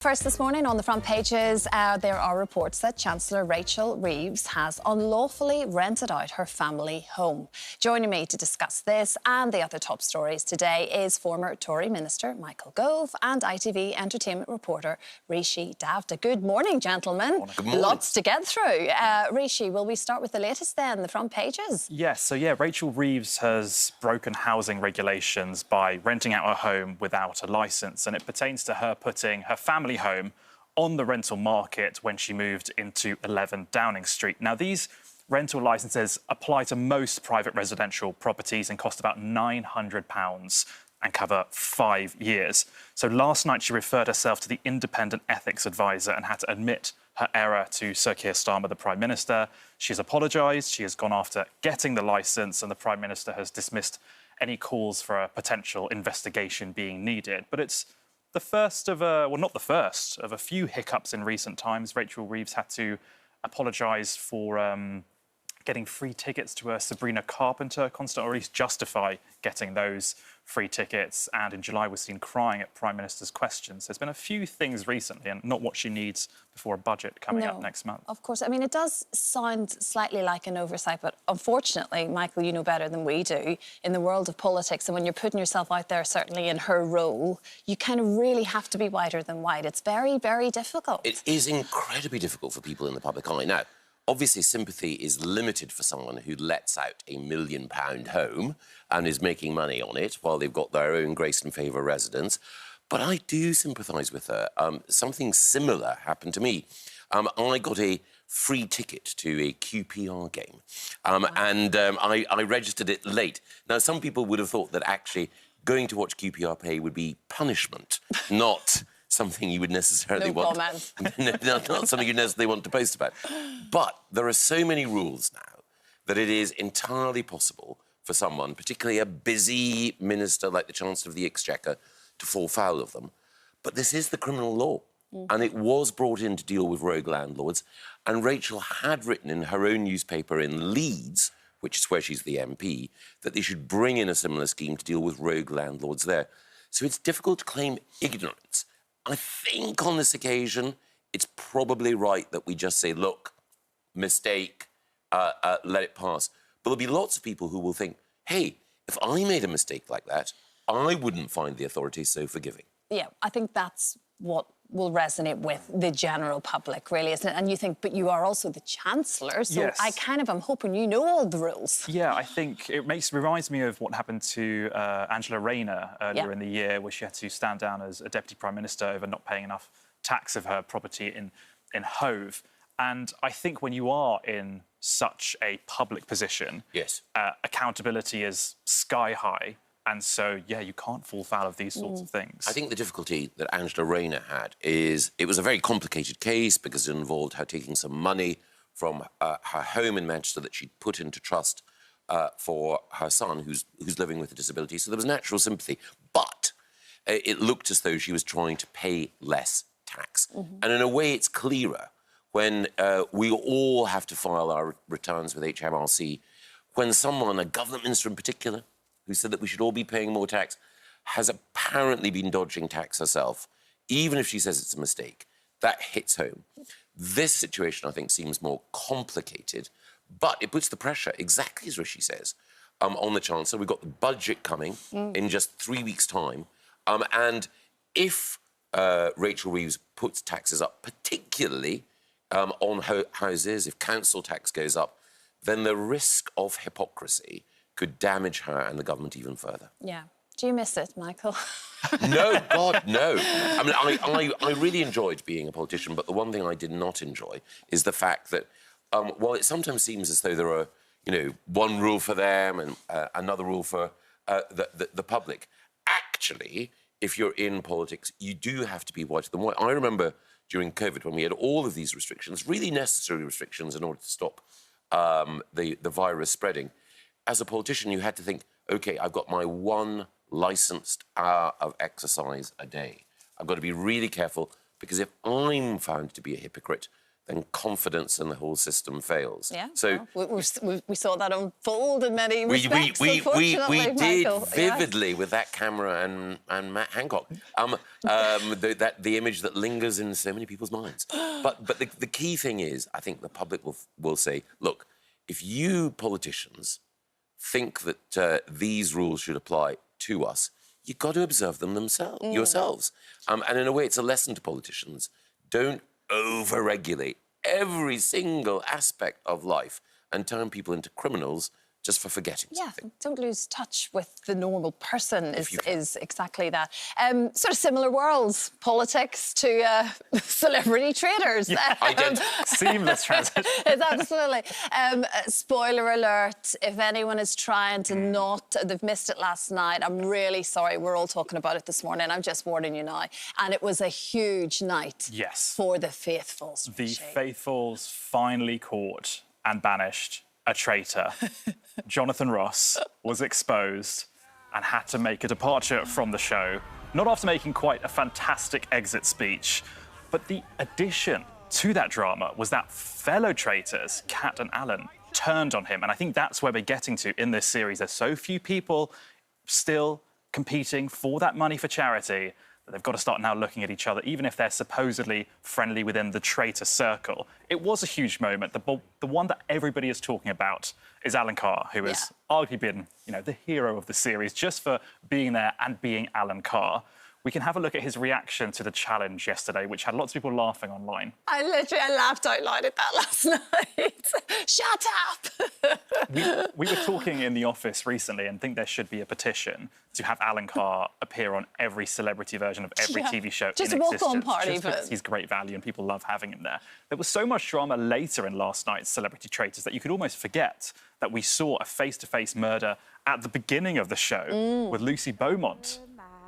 First this morning on the front pages, there are reports that Chancellor Rachel Reeves has unlawfully rented out her family home. Joining me to discuss this and the other top stories today is former Tory Minister Michael Gove and ITV entertainment reporter Rishi Davda. Good morning, gentlemen. Good morning. Lots to get through. Rishi, will we start with the latest then, the front pages? Yes, Rachel Reeves has broken housing regulations by renting out her home without a licence, and it pertains to her putting her family home on the rental market when she moved into 11 Downing Street. Now, these rental licences apply to most private residential properties and cost about £900 and cover 5 years. So last night she referred herself to the independent ethics advisor and had to admit her error to Sir Keir Starmer, the Prime Minister. She's apologised, she has gone after getting the licence, and the Prime Minister has dismissed any calls for a potential investigation being needed. But it's the first of not the first of a few hiccups in recent times. Rachel Reeves had to apologise for getting free tickets to a Sabrina Carpenter concert, or at least justify getting those free tickets. And in July was seen crying at Prime Minister's questions. There's been a few things recently, and not what she needs before a budget coming up next month. Of course. I mean, it does sound slightly like an oversight, but unfortunately, Michael, you know better than we do, in the world of politics, and when you're putting yourself out there, certainly in her role, you kind of really have to be wider than wide. It's very, very difficult. It is incredibly difficult for people in the public eye. Now, obviously, sympathy is limited for someone who lets out a £1 million home and is making money on it while they've got their own grace and favour residence. But I do sympathise with her. Something similar happened to me. I got a free ticket to a QPR game, and I registered it late. Now, some people would have thought that actually going to watch QPR play would be punishment, not something you would necessarily want. Not something you necessarily want to post about. But there are so many rules now that it is entirely possible for someone, particularly a busy minister like the Chancellor of the Exchequer, to fall foul of them. But this is the criminal law, and it was brought in to deal with rogue landlords. And Rachel had written in her own newspaper in Leeds, which is where she's the MP, that they should bring in a similar scheme to deal with rogue landlords there. So it's difficult to claim ignorance. I think on this occasion, it's probably right that we just say, look, mistake, let it pass. But there'll be lots of people who will think, hey, if I made a mistake like that, I wouldn't find the authorities so forgiving. Yeah, I think that's what will resonate with the general public, really, isn't it? And you think, but you are also the Chancellor, so yes. I kind of am hoping you know all the rules. Yeah, I think it reminds me of what happened to Angela Rayner earlier in the year, where she had to stand down as a Deputy Prime Minister over not paying enough tax of her property in Hove. And I think when you are in such a public position, accountability is sky high. And so, yeah, you can't fall foul of these sorts of things. I think the difficulty that Angela Rayner had is it was a very complicated case because it involved her taking some money from her home in Manchester that she'd put into trust for her son, who's living with a disability. So there was natural sympathy. But it looked as though she was trying to pay less tax. And in a way, it's clearer when we all have to file our returns with HMRC, when someone, a government minister in particular, who said that we should all be paying more tax, has apparently been dodging tax herself, even if she says it's a mistake. That hits home. This situation, I think, seems more complicated, but it puts the pressure, exactly as Rishi says, on the Chancellor. We've got the budget coming in just 3 weeks' time, and if Rachel Reeves puts taxes up, particularly on houses, if council tax goes up, then the risk of hypocrisy could damage her and the government even further. Yeah. Do you miss it, Michael? No, God, no. I mean, I really enjoyed being a politician, but the one thing I did not enjoy is the fact that while it sometimes seems as though there are, one rule for them and another rule for the public, actually, if you're in politics, you do have to be whiter than white. I remember during COVID when we had all of these restrictions, really necessary restrictions in order to stop the virus spreading. As a politician, you had to think, OK, I've got my one licensed hour of exercise a day. I've got to be really careful, because if I'm found to be a hypocrite, then confidence in the whole system fails. Yeah. So we saw that unfold in many respects. we Unfortunately, did Michael. vividly with that camera and Matt Hancock. The image that lingers in so many people's minds. But the key thing is, I think the public will say, look, if you politicians think that these rules should apply to us, you've got to observe them yourselves. And in a way, it's a lesson to politicians. Don't over-regulate every single aspect of life and turn people into criminals just for forgetting something. Don't lose touch with the normal person is exactly that. Sort of similar worlds, politics to celebrity traitors. Yeah, I did. Seamless transition. It's absolutely. Spoiler alert, if anyone is trying to they've missed it last night, I'm really sorry. We're all talking about it this morning. I'm just warning you now. And it was a huge night for the faithfuls. The faithfuls finally caught and banished a traitor. Jonathan Ross was exposed and had to make a departure from the show, not after making quite a fantastic exit speech, but the addition to that drama was that fellow traitors, Kat and Alan, turned on him. And I think that's where we're getting to in this series. There's so few people still competing for that money for charity that they've got to start now looking at each other, even if they're supposedly friendly within the traitor circle. It was a huge moment. The one that everybody is talking about is Alan Carr, who has arguably been, the hero of the series just for being there and being Alan Carr. We can have a look at his reaction to the challenge yesterday, which had lots of people laughing online. I laughed out loud at that last night. Shut up! we were talking in the office recently and think there should be a petition to have Alan Carr appear on every celebrity version of every TV show just in a existence. walk-on party. Just because he's great value and people love having him there. There was so much drama later in last night's Celebrity Traitors that you could almost forget that we saw a face-to-face murder at the beginning of the show with Lucy Beaumont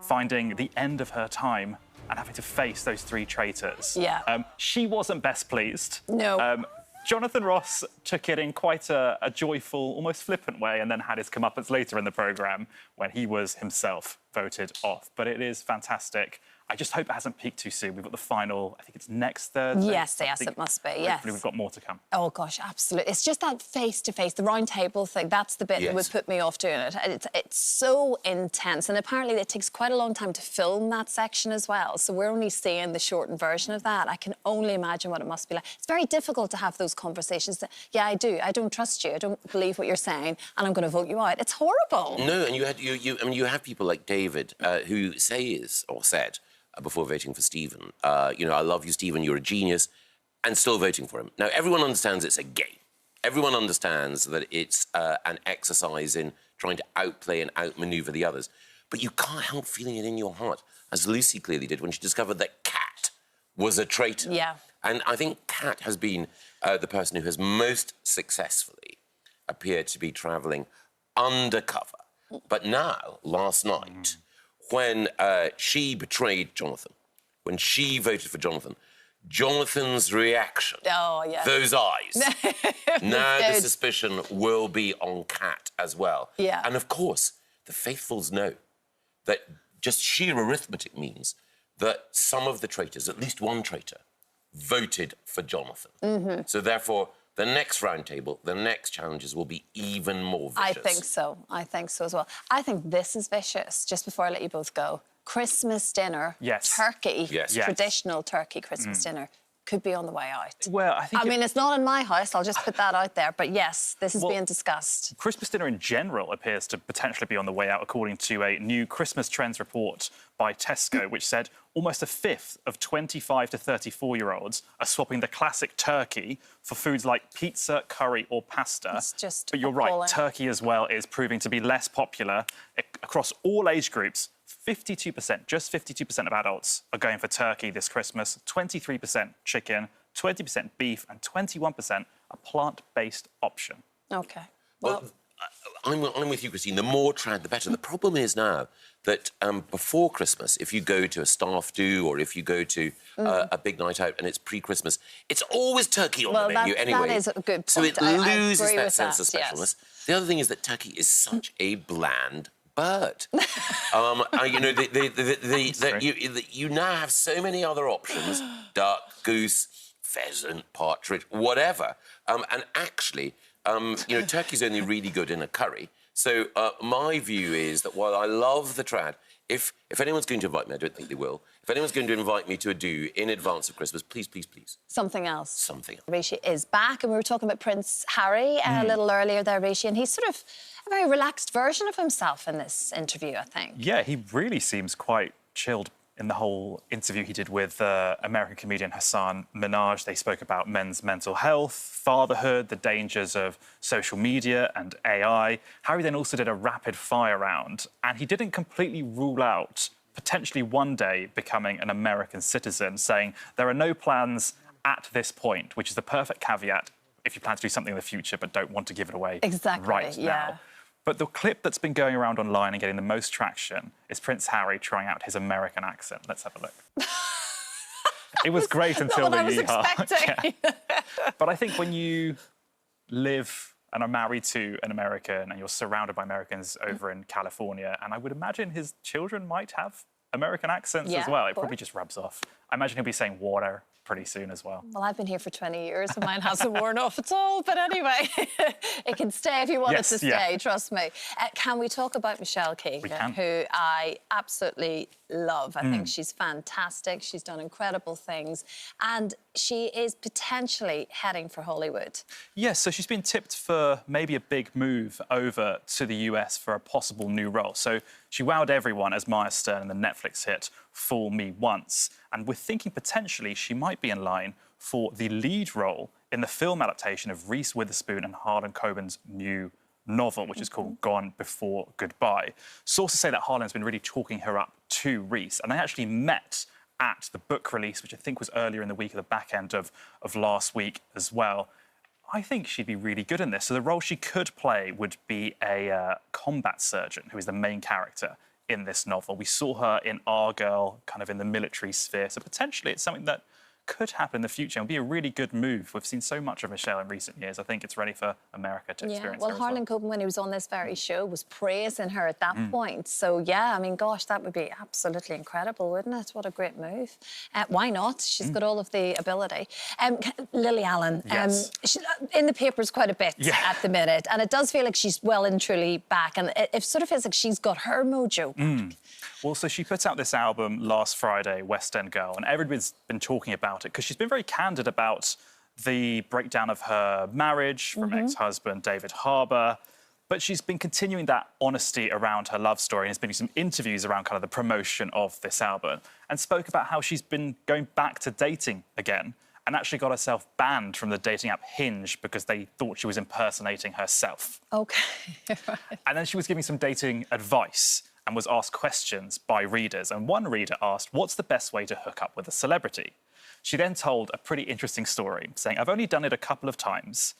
finding the end of her time and having to face those three traitors. Yeah. She wasn't best pleased. No. Jonathan Ross took it in quite a joyful, almost flippant way, and then had his comeuppance later in the programme when he was himself voted off. But it is fantastic. I just hope it hasn't peaked too soon. We've got the final, I think it's next Thursday. Yes, it must be, yes. Hopefully we've got more to come. Oh, gosh, absolutely. It's just that face-to-face, the round table thing, that's the bit that would put me off doing it. It's so intense, and apparently it takes quite a long time to film that section as well, so we're only seeing the shortened version of that. I can only imagine what it must be like. It's very difficult to have those conversations that, I don't trust you, I don't believe what you're saying, and I'm going to vote you out. It's horrible. No, and you have people like David who said, before voting for Stephen, I love you, Stephen, you're a genius, and still voting for him. Now, everyone understands it's a game. Everyone understands that it's an exercise in trying to outplay and outmaneuver the others. But you can't help feeling it in your heart, as Lucy clearly did when she discovered that Kat was a traitor. Yeah. And I think Kat has been the person who has most successfully appeared to be travelling undercover. But now, last night, when she betrayed Jonathan, when she voted for Jonathan, Jonathan's reaction, those eyes, now the suspicion will be on Kat as well. Yeah. And of course, the faithfuls know that just sheer arithmetic means that some of the traitors, at least one traitor, voted for Jonathan. So therefore, the next round table, the next challenges will be even more vicious. I think so as well. I think this is vicious, just before I let you both go. Christmas dinner, turkey, traditional turkey Christmas dinner, could be on the way out. Well, I mean, it's not in my house, I'll just put that out there, but yes, this is being discussed. Christmas dinner in general appears to potentially be on the way out, according to a new Christmas trends report by Tesco, which said almost a fifth of 25 to 34-year-olds are swapping the classic turkey for foods like pizza, curry or pasta. It's just But you're right, turkey as well is proving to be less popular across all age groups. 52%, just 52% of adults are going for turkey this Christmas, 23% chicken, 20% beef and 21% a plant-based option. OK. Well, I'm with you, Christine. The more trad, the better. The problem is now that before Christmas, if you go to a staff do or if you go to a big night out and it's pre-Christmas, it's always turkey on the menu anyway. That is a good point. So it loses that sense of specialness. Yes. The other thing is that turkey is such a bland bird. You now have so many other options: duck, goose, pheasant, partridge, whatever. And actually, you know, turkey's only really good in a curry. So my view is that while I love the trad, if anyone's going to invite me, I don't think they will, if anyone's going to invite me to a do in advance of Christmas, please, please, please. Something else. Something else. Rishi is back, and we were talking about Prince Harry a little earlier there, Rishi, and he's sort of a very relaxed version of himself in this interview, I think. Yeah, he really seems quite chilled in the whole interview he did with American comedian Hasan Minhaj. They spoke about men's mental health, fatherhood, the dangers of social media and AI. Harry then also did a rapid fire round, and he didn't completely rule out potentially one day becoming an American citizen, saying there are no plans at this point, which is the perfect caveat if you plan to do something in the future but don't want to give it away right now. But the clip that's been going around online and getting the most traction is Prince Harry trying out his American accent. Let's have a look. It was great until the expecting. But I think when you live and are married to an American and you're surrounded by Americans over in California, and I would imagine his children might have American accents as well. It probably just rubs off. I imagine he'll be saying water pretty soon as well. Well, I've been here for 20 years and mine hasn't worn off at all. But anyway, it can stay if you want it to stay, trust me. Can we talk about Michelle Keegan, who I absolutely love? I think she's fantastic. She's done incredible things. And she is potentially heading for Hollywood. Yes, so she's been tipped for maybe a big move over to the US for a possible new role. So she wowed everyone as Maya Stern in the Netflix hit Fool Me Once. And we're thinking potentially she might be in line for the lead role in the film adaptation of Reese Witherspoon and Harlan Coben's new novel, which is called Gone Before Goodbye. Sources say that Harlan's been really talking her up to Reese, and they actually met at the book release, which I think was earlier in the week, at the back end of last week as well. I think she'd be really good in this. So the role she could play would be a combat surgeon, who is the main character in this novel. We saw her in Our Girl, kind of in the military sphere, so potentially it's something that could happen in the future and be a really good move. We've seen so much of Michelle in recent years. I think it's ready for America to experience her as Harlan Coben, when he was on this very show, was praising her at that point. So, yeah, I mean, gosh, that would be absolutely incredible, wouldn't it? What a great move. Why not? She's got all of the ability. Lily Allen, she's in the papers quite a bit at the minute, and it does feel like she's well and truly back, and it sort of feels like she's got her mojo back. Well, so she put out this album last Friday, West End Girl, and everybody's been talking about it because she's been very candid about the breakdown of her marriage from ex-husband David Harbour. But she's been continuing that honesty around her love story, and there's been some interviews around kind of the promotion of this album, and spoke about how she's been going back to dating again and actually got herself banned from the dating app Hinge because they thought she was impersonating herself. OK, right. And then she was giving some dating advice and was asked questions by readers. And one reader asked, what's the best way to hook up with a celebrity? She then told a pretty interesting story, saying, I've only done it a couple of times,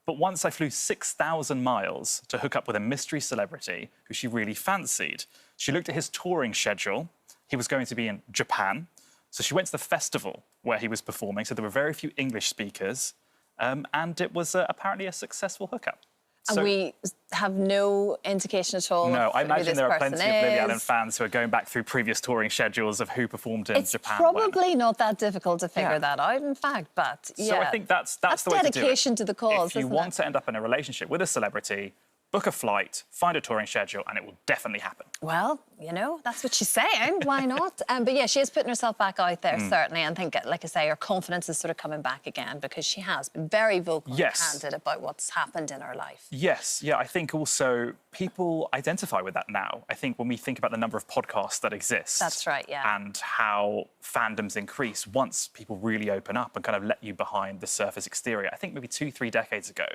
but once I flew 6,000 miles to hook up with a mystery celebrity who she really fancied. She looked at his touring schedule. He was going to be in Japan. So she went to the festival where he was performing. So there were very few English speakers. And it was apparently a successful hookup. And we have no indication at all. No, I imagine there are plenty of Lily Allen fans who are going back through previous touring schedules of who performed in Japan. It's probably not that difficult to figure that out, in fact, but So I think that's the way to do it. dedication to the cause, If you want to end up in a relationship with a celebrity, book a flight, find a touring schedule, and it will definitely happen. Well, you know, that's what she's saying. Why not? But yeah, she is putting herself back out there, certainly. And I think, like I say, her confidence is sort of coming back again because she has been very vocal and candid about what's happened in her life. Yes, yeah, I think also people identify with that now. I think when we think about the number of podcasts that exist. That's right, yeah. And how fandoms increase once people really open up and kind of let you behind the surface exterior. I think maybe 2-3 decades ago,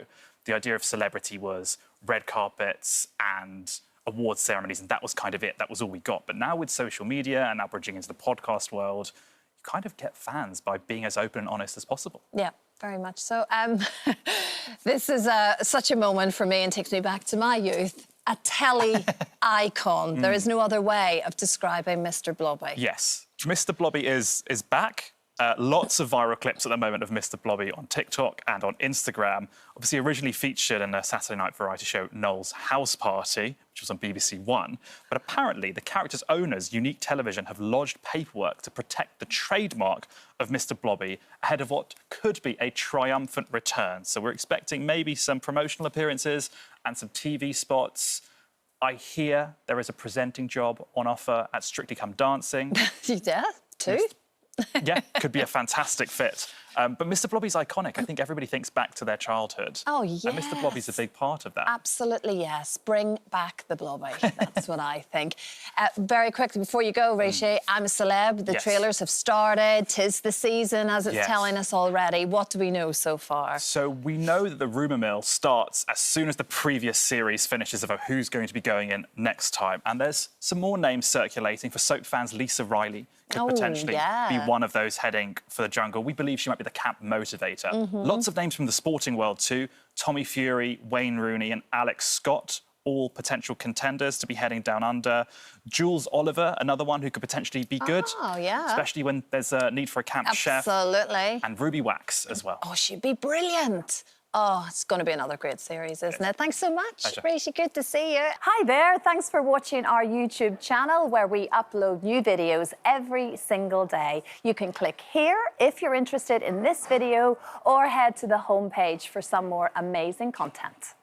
the idea of celebrity was red carpets and awards ceremonies, and that was kind of it. That was all we got. But now with social media and now bridging into the podcast world, you kind of get fans by being as open and honest as possible. Yeah, very much so. This is such a moment for me and takes me back to my youth. A telly icon. There is no other way of describing Mr. Blobby. Yes. Mr. Blobby is back. Lots of viral clips at the moment of Mr. Blobby on TikTok and on Instagram. Obviously, originally featured in a Saturday night variety show, Noel's House Party, which was on BBC One. But apparently, the character's owners, Unique Television, have lodged paperwork to protect the trademark of Mr. Blobby ahead of what could be a triumphant return. So we're expecting maybe some promotional appearances and some TV spots. I hear there is a presenting job on offer at Strictly Come Dancing. Yeah, too. Yeah, could be a fantastic fit. But Mr. Blobby's iconic. I think everybody thinks back to their childhood. Oh, yes. And Mr. Blobby's a big part of that. Absolutely, yes. Bring back the Blobby. That's what I think. Very quickly, before you go, Rishi, I'm a Celeb. The trailers have started. 'Tis the season, as it's telling us already. What do we know so far? So we know that the rumour mill starts as soon as the previous series finishes about who's going to be going in next time. And there's some more names circulating. For soap fans, Lisa Riley could potentially be one of those heading for the jungle. We believe she might be the camp motivator. Lots of names from the sporting world too. Tommy Fury, Wayne Rooney and Alex Scott, all potential contenders to be heading down under. Jules Oliver, another one who could potentially be good. Oh, yeah. Especially when there's a need for a camp chef. Absolutely. And Ruby Wax as well. Oh, she'd be brilliant. Oh, it's going to be another great series, isn't it? Thanks so much, Rishi. Good to see you. Hi there. Thanks for watching our YouTube channel where we upload new videos every single day. You can click here if you're interested in this video or head to the homepage for some more amazing content.